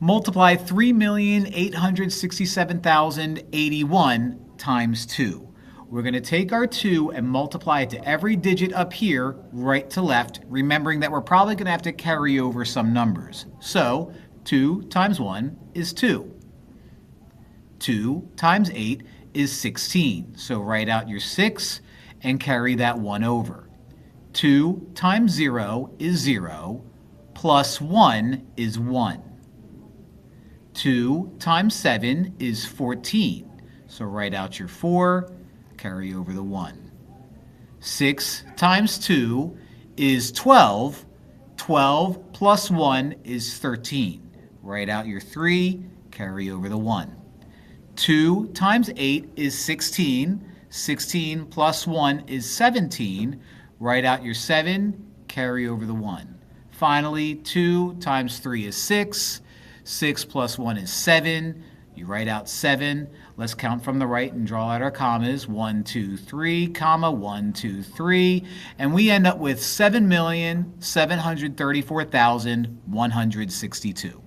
Multiply 3,867,081 times 2. We're going to take our 2 and multiply it to every digit up here, right to left, remembering that we're probably going to have to carry over some numbers. So 2 times 1 is 2. 2 times 8 is 16. So write out your 6 and carry that 1 over. 2 times 0 is 0, plus 1 is 1. 2 times 7 is 14. So write out your 4, carry over the 1. 6 times 2 is 12. 12 plus 1 is 13. Write out your 3, carry over the 1. 2 times 8 is 16. 16 plus 1 is 17. Write out your 7, carry over the 1. Finally, 2 times 3 is 6. 6 plus 1 is 7. You write out 7. Let's count from the right and draw out our commas. 1, 2, 3, comma, 1, 2, 3. And we end up with 7,734,162.